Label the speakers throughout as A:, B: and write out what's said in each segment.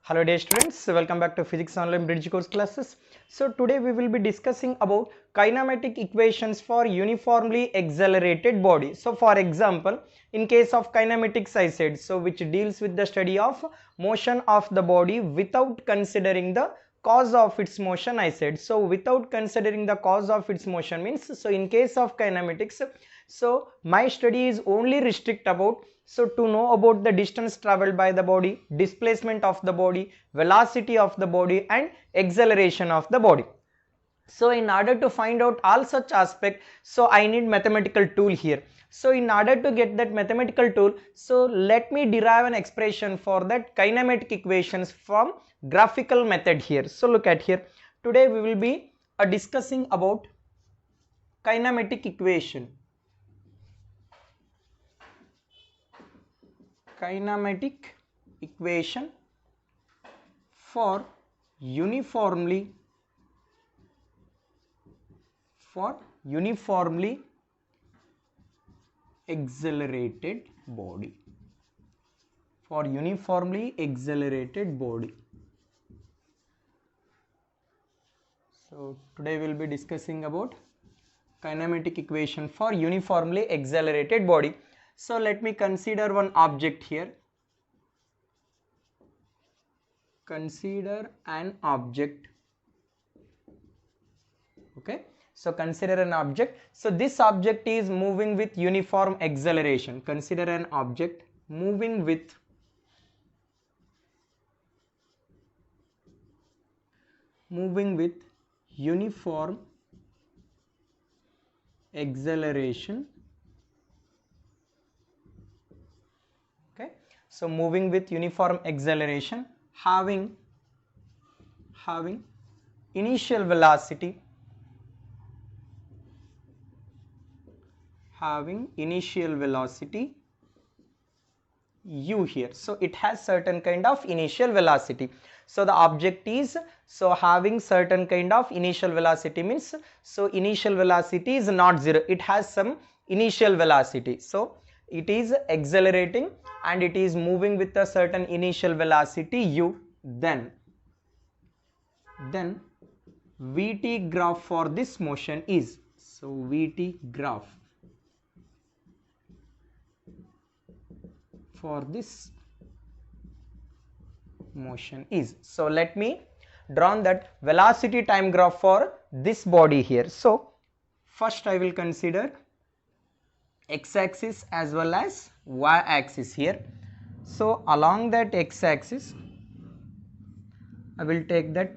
A: Hello dear students, welcome back to Physics Online Bridge course classes. So today we will be discussing about kinematic equations for uniformly accelerated body. So for example, in case of kinematics I said, so which deals with the study of motion of the body without considering the cause of its motion I said. So without considering the cause of its motion means, so in case of kinematics, so my study is only restrict about to know about the distance traveled by the body, displacement of the body, velocity of the body and acceleration of the body. So in order to find out all such aspects, so I need mathematical tool here. So in order to get that mathematical tool, so let me derive an expression for that kinematic equations from graphical method here. So look at here. Today we will be discussing about kinematic equation. Kinematic equation for uniformly accelerated body. For uniformly accelerated body. So today we will be discussing about kinematic equation for uniformly accelerated body. So let me consider one object here. Consider an object. Okay. So consider an object. So this object is moving with uniform acceleration. Consider an object moving with uniform acceleration. Okay. So moving with uniform acceleration, having initial velocity u here. So it has certain kind of initial velocity. So the object is having certain kind of initial velocity means, so initial velocity is not zero, it has some initial velocity. So it is accelerating and it is moving with a certain initial velocity u. Then Vt graph for this motion is, so Vt graph for this motion is, so let me draw that velocity time graph for this body here. So first I will consider x-axis as well as y-axis here. So along that x-axis I will take that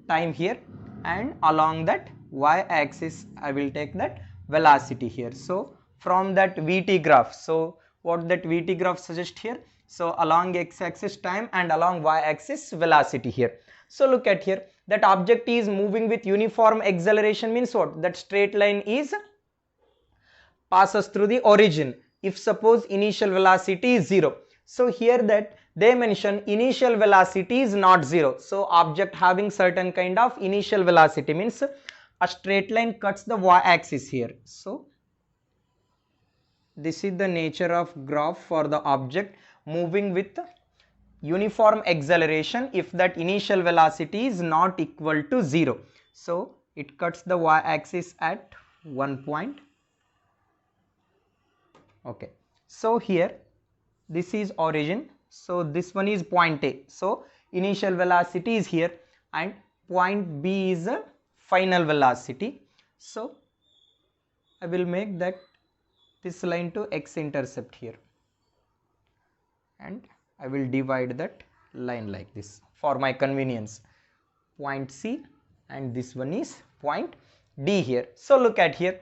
A: time here, and along that y-axis I will take that velocity here. So from that Vt graph, so what that Vt graph suggests here, so along x-axis time and along y-axis velocity here. So look at here, that object is moving with uniform acceleration means what, that straight line is passes through the origin if suppose initial velocity is 0. So here that they mention initial velocity is not 0. So object having certain kind of initial velocity means a straight line cuts the y-axis here. So this is the nature of graph for the object moving with uniform acceleration if that initial velocity is not equal to 0. So it cuts the y-axis at one point. Okay. So here this is origin. So this one is point A. So initial velocity is here and point B is a final velocity. So I will make that this line to x-intercept here, and I will divide that line like this for my convenience. Point C and this one is point D here. So look at here.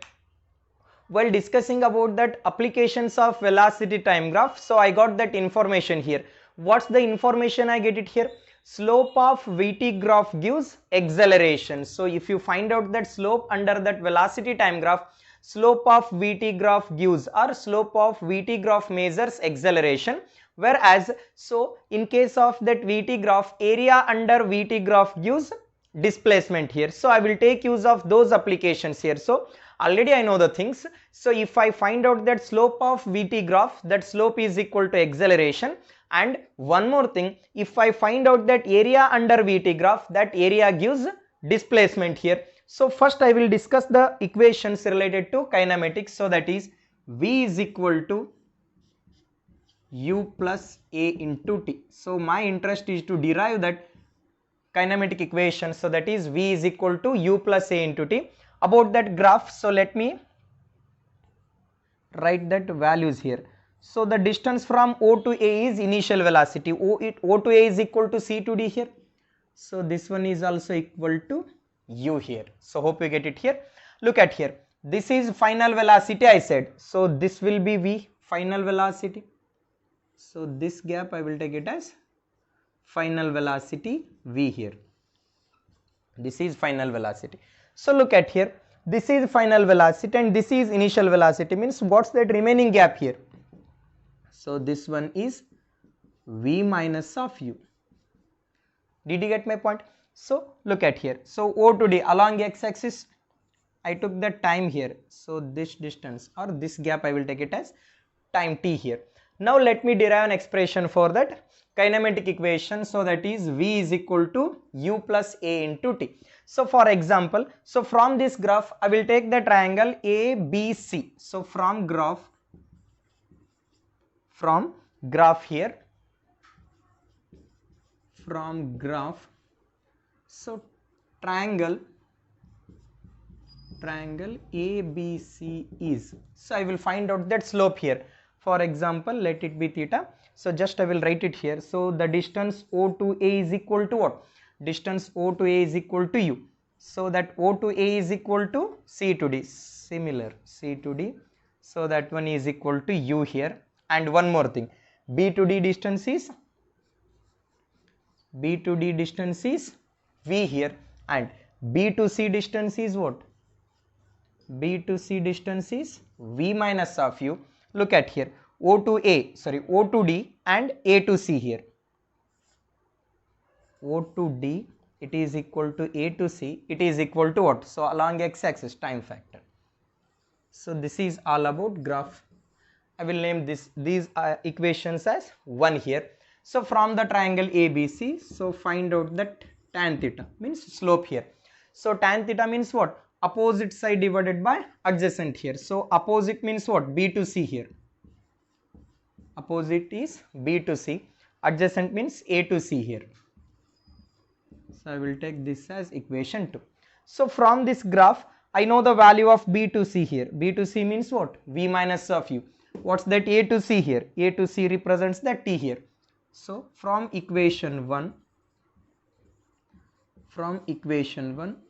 A: While discussing about that applications of velocity time graph, so I got that information here. What's the information I get it here? Slope of Vt graph gives acceleration. So if you find out that slope under that velocity time graph, slope of Vt graph gives, or slope of Vt graph measures acceleration, whereas so in case of that Vt graph, area under Vt graph gives displacement here. So I will take use of those applications here. So already I know the things. So if I find out that slope of Vt graph, that slope is equal to acceleration, And one more thing, if I find out that area under VT graph, that area gives displacement here. So first I will discuss the equations related to kinematics. So that is V is equal to U plus A into T. So my interest is to derive that kinematic equation. So that is V is equal to U plus A into T. About that graph, so let me write that values here. So the distance from O to A is initial velocity. O to A is equal to C to D here. So this one is also equal to U here. So hope you get it here. Look at here. This is final velocity I said. So this will be V, final velocity. So this gap I will take it as final velocity V here. This is final velocity. So look at here. This is final velocity and this is initial velocity, means what's that remaining gap here? So this one is V minus of U. Did you get my point? So look at here. So O to D along x-axis, I took the time here. So this distance or this gap I will take it as time t here. Now let me derive an expression for that kinematic equation. So that is V is equal to U plus A into T. So for example, so from this graph I will take the triangle ABC. So from graph here, from graph, so triangle ABC is, so I will find out that slope here. For example, let it be theta. So just I will write it here. So the distance O to A is equal to what? Distance O to A is equal to U. So that O to A is equal to C to D, similar C to D. So that one is equal to U here. And one more thing, B to D distance is V here, and B to C distance is what? B to C distance is V minus of U. Look at here, O to D and A to C here. O to D, it is equal to A to C, it is equal to what? So along x-axis, time factor. So this is all about graph. I will name these equations as 1 here. So from the triangle ABC, so find out that tan theta means slope here. So tan theta means what? Opposite side divided by adjacent here. So opposite means what? B to C here. Opposite is B to C. Adjacent means A to C here. So I will take this as equation 2. So from this graph, I know the value of B to C here. B to C means what? V minus of U. What's that A to C here? A to C represents that T here. So from equation 1,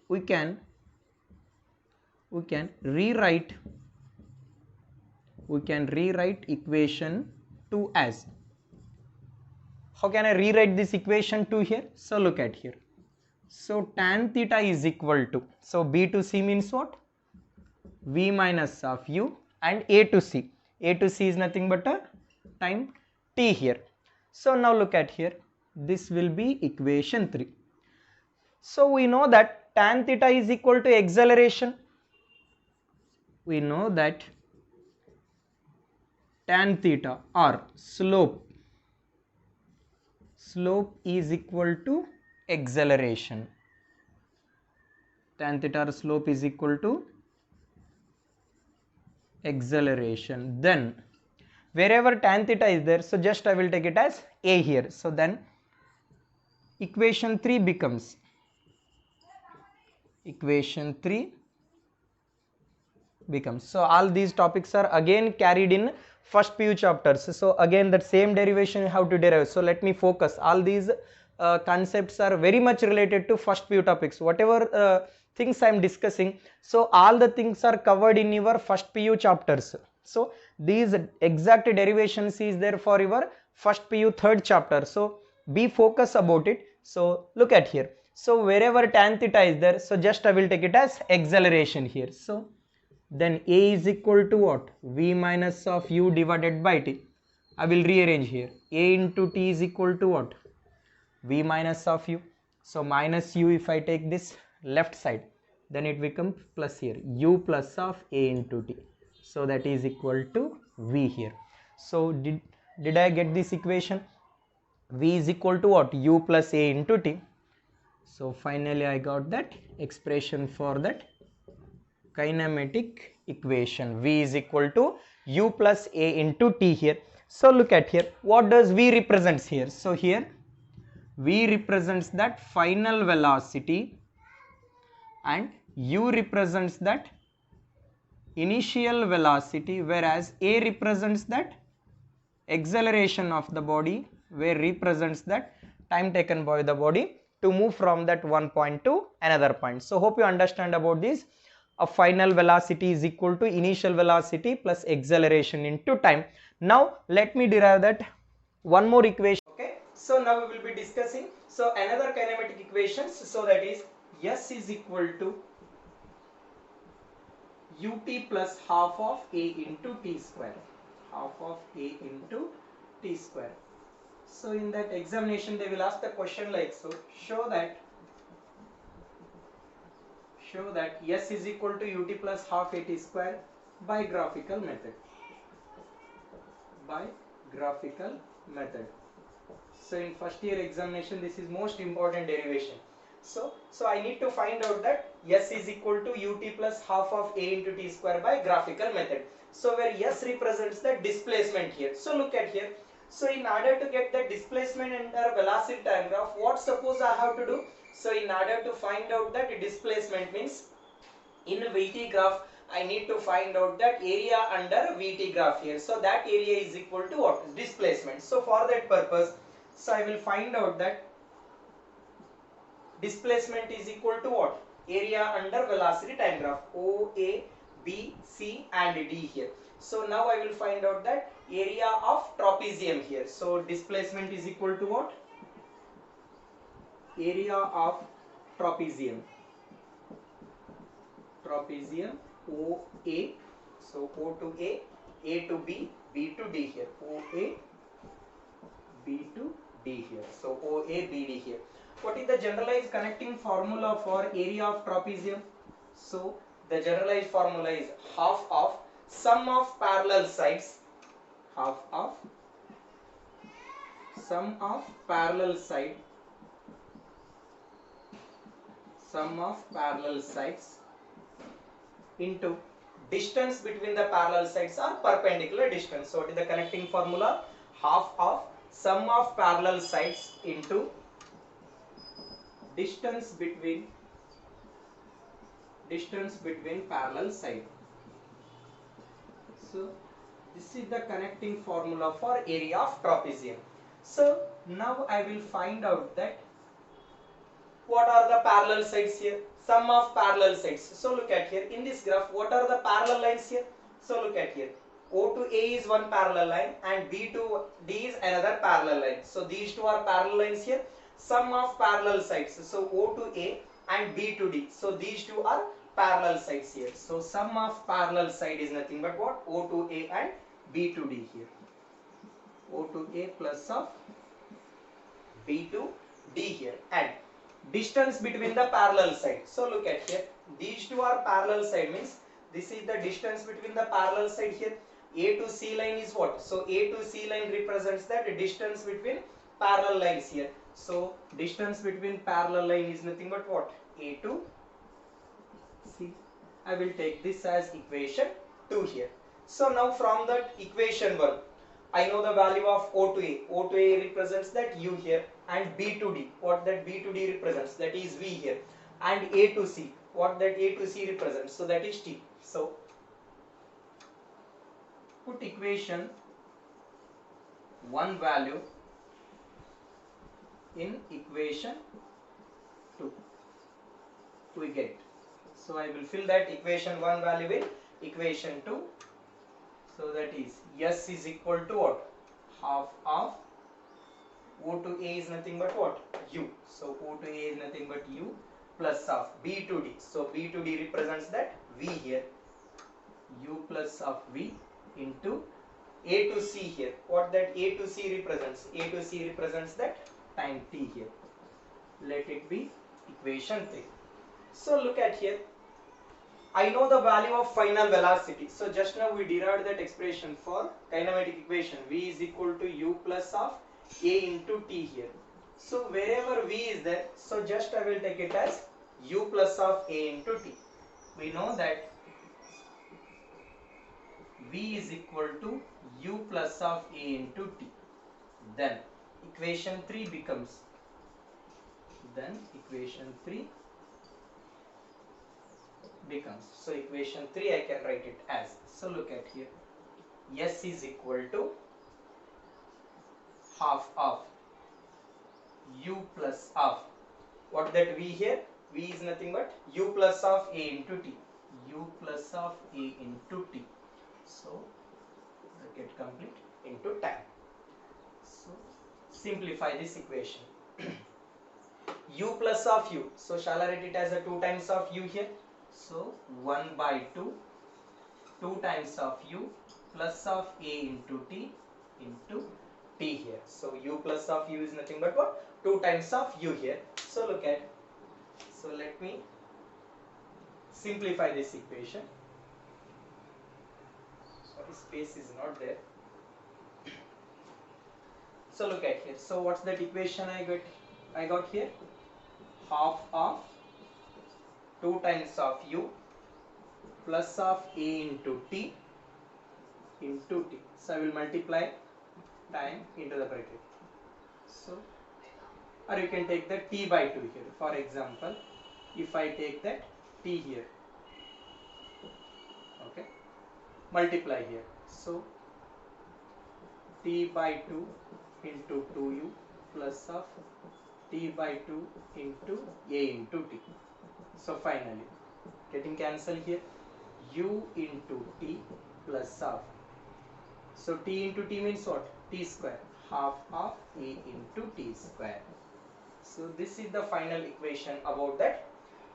A: we can rewrite equation 2 as, how can I rewrite this equation 2 here? So look at here. So tan theta is equal to, so B to C means what? V minus of U, and A to C. A to C is nothing but a time t here. So now look at here, this will be equation 3. So we know that tan theta is equal to acceleration. We know that tan theta or slope is equal to acceleration. Tan theta or slope is equal to acceleration. Then wherever tan theta is there, so just I will take it as A here. So then equation 3 becomes, so all these topics are again carried in first PU chapters. So again that same derivation you have to derive. So let me focus, all these concepts are very much related to first PU topics. Whatever things I am discussing, so all the things are covered in your first PU chapters. So these exact derivations is there for your first PU third chapter. So be focused about it. So look at here. So wherever tan theta is there, so just I will take it as acceleration here. So then A is equal to what? V minus of U divided by T. I will rearrange here. A into T is equal to what? V minus of U. So minus U, if I take this left side, then it becomes plus here, U plus of A into T. So that is equal to V here. So did I get this equation? V is equal to what? U plus A into T. So finally I got that expression for that kinematic equation. V is equal to U plus A into T here. So look at here, what does V represents here? So here V represents that final velocity and U represents that initial velocity, whereas A represents that acceleration of the body, where represents that time taken by the body to move from that one point to another point. So hope you understand about this. A final velocity is equal to initial velocity plus acceleration into time. Now let me derive that one more equation. Okay, so now we will be discussing so another kinematic equations. So that is S is equal to ut plus half of A into T square, half of A into T square. So in that examination they will ask the question like so, show that S is equal to ut plus half A T square by graphical method, by graphical method. So in first year examination this is most important derivation. So I need to find out that S is equal to ut plus half of A into T square by graphical method. So where S represents the displacement here. So look at here. So in order to get the displacement under velocity time graph, what suppose I have to do? So in order to find out that displacement means in VT graph, I need to find out that area under VT graph here. So that area is equal to what? Displacement. So for that purpose, so I will find out that displacement is equal to what? Area under velocity time graph, O, A, B, C and D here. So now I will find out that area of trapezium here. So displacement is equal to what? Area of trapezium. Trapezium OA. So O to A to B, B to D here. OA, B to D here. So OA, BD here. What is the generalized connecting formula for area of trapezium? So the generalized formula is half of sum of parallel sides, half of sum of parallel side, sum of parallel sides into distance between the parallel sides or perpendicular distance. So what is the connecting formula? Half of sum of parallel sides into distance between parallel side. So this is the connecting formula for area of trapezium. So now I will find out that what are the parallel sides here? Sum of parallel sides. So look at here in this graph, what are the parallel lines here? So look at here, O to A is one parallel line and B to D is another parallel line. So these two are parallel lines here. Sum of parallel sides. So O to A and B to D. So these two are parallel sides here. So sum of parallel side is nothing but what? O to A and B to D here. O to A plus of B to D here, and distance between the parallel side. So look at here, these two are parallel side means this is the distance between the parallel side here. A to C line is what? So A to C line represents that distance between parallel lines here. So distance between parallel line is nothing but what? A to C. I will take this as equation 2 here. So now from that equation 1, I know the value of O to A. O to A represents that U here, and B to D, what that B to D represents, that is V here, and A to C, what that A to C represents, so that is T. So put equation 1 value in equation 2 we get. So I will fill that equation 1 value in equation 2. So that is S is equal to what? Half of O to A is nothing but what? U. So O to A is nothing but U plus of B to D. So B to D represents that V here. U plus of V into A to C here. What that A to C represents? A to C represents that time T here. Let it be equation 3. So look at here. I know the value of final velocity. So just now we derived that expression for kinematic equation. V is equal to U plus of a into t here. So wherever v is there, so just I will take it as u plus of a into t. We know that v is equal to u plus of a into t. Then equation 3 becomes, so equation 3 I can write it as, so look at here, s is equal to half of u plus of, what that v here, v is nothing but u plus of a into t, u plus of a into t. So bracket complete into time. So simplify this equation. U plus of u, so shall I write it as a 2 times of u here, so 1 by 2 times of u plus of a into t here. So u plus of u is nothing but what, 2 times of u here. So look at, so let me simplify this equation. Sorry, space is not there. So look at here, so what's that equation I got here, half of 2 times of u plus of a into t. So I will multiply time into the bracket. So, or you can take the t by 2 here. For example, if I take that t here, okay, multiply here. So t by 2 into 2u plus of t by 2 into a into t. So finally, getting cancelled here, u into t plus of, so t into t means what, t square, half of a into t square. So this is the final equation about that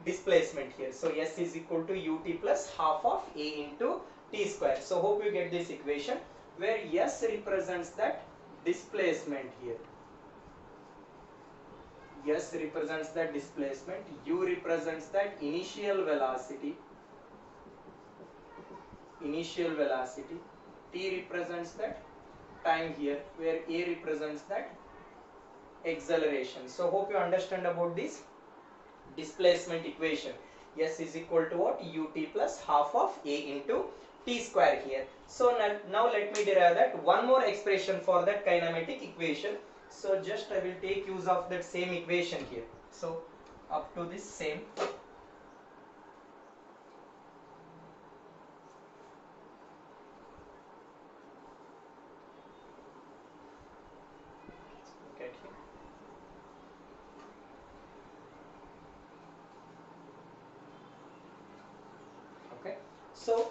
A: displacement here. So s is equal to ut plus half of a into t square. So hope you get this equation where s represents that displacement here. S represents that displacement, u represents that initial velocity, t represents that time here, where a represents that acceleration. So hope you understand about this displacement equation. S is equal to what, ut plus half of a into t square here. So now let me derive that one more expression for that kinematic equation. So just I will take use of that same equation here. So up to this same, look at here. Okay, so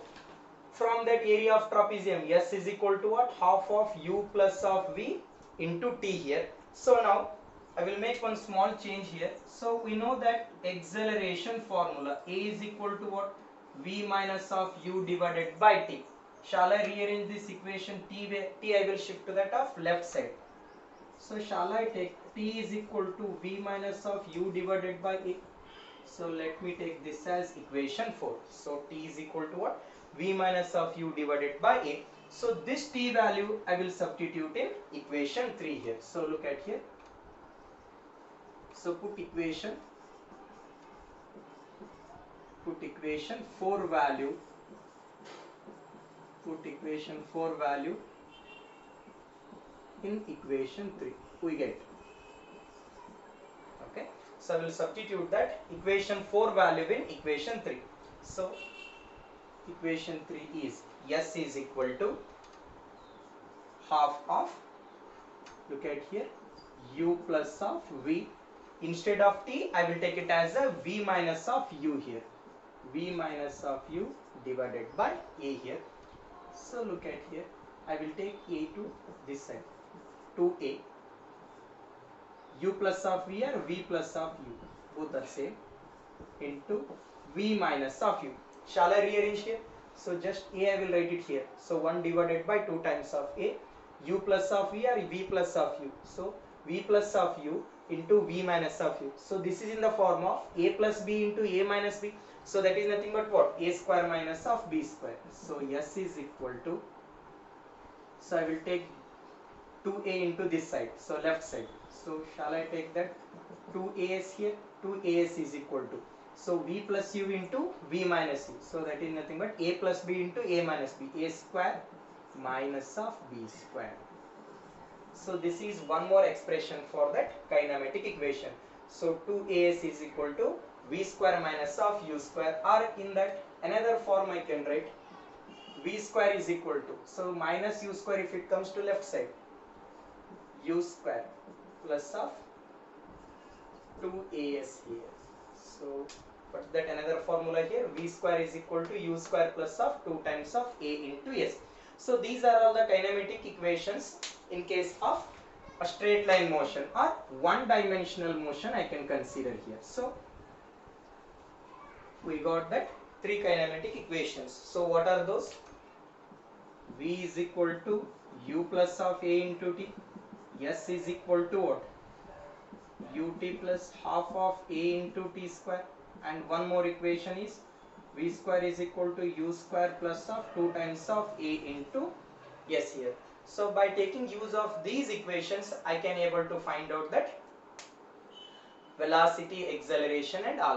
A: from that area of trapezium, s is equal to what, half of u plus of v into t here. So now I will make one small change here. So we know that acceleration formula, a is equal to what, v minus of u divided by t. Shall I rearrange this equation, t I will shift to that of left side. So shall I take t is equal to v minus of u divided by a. So let me take this as equation 4. So t is equal to what, v minus of u divided by a. So this t value I will substitute in equation 3 here. So look at here. So put equation 4 value, in equation 3, we get, okay. So I will substitute that equation 4 value in equation 3. So equation 3 is s is equal to half of, look at here, u plus of v. Instead of t, I will take it as a v minus of u here, v minus of u divided by a here. So look at here, I will take a to this side, 2a, u plus of v or v plus of u, both are same, into v minus of u. Shall I rearrange here? So just a I will write it here. So 1 divided by 2 times of a, u plus of v or v plus of u. So v plus of u into v minus of u. So this is in the form of a plus b into a minus b. So that is nothing but what, a square minus of b square. So s is equal to, so I will take 2a into this side, so left side. So shall I take that 2as here? 2as is equal to, so v plus u into v minus u, so that is nothing but a plus b into a minus b, a square minus of b square. So this is one more expression for that kinematic equation. So 2as is equal to v square minus of u square, or in that another form I can write v square is equal to, so minus u square if it comes to left side, u square plus of 2as here. So what's that another formula here? V square is equal to u square plus of 2 times of a into s. So these are all the kinematic equations in case of a straight line motion or one dimensional motion I can consider here. So we got that 3 kinematic equations. So what are those? V is equal to u plus of a into t, s is equal to what? ut plus half of a into t square, and one more equation is v square is equal to u square plus of 2 times of a into s here. So by taking use of these equations I can able to find out that velocity, acceleration and all.